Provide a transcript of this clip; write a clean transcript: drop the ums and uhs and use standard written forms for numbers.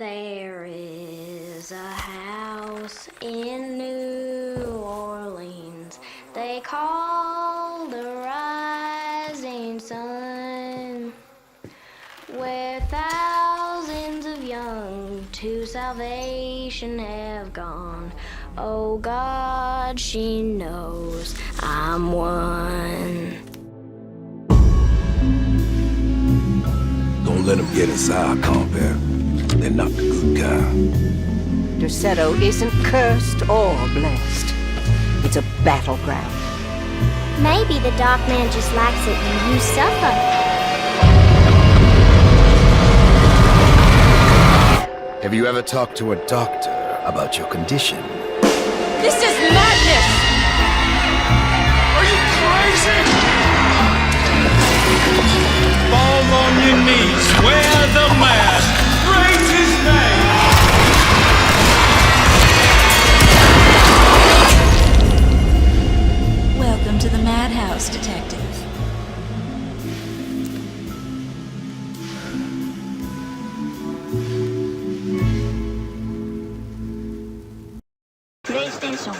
There is a house in New Orleans they call the Rising Sun, where thousands of young to salvation have gone. Oh God, she knows I'm one. Don't let them get inside, compare. They're not the good kind. Derceto isn't cursed or blessed. It's a battleground. Maybe the Dark Man just likes it when you suffer. Have you ever talked to a doctor about your condition? This is madness! Are you crazy? Fall on your knees, wear the mask, praise his name. Welcome to the Madhouse, Detective. PlayStation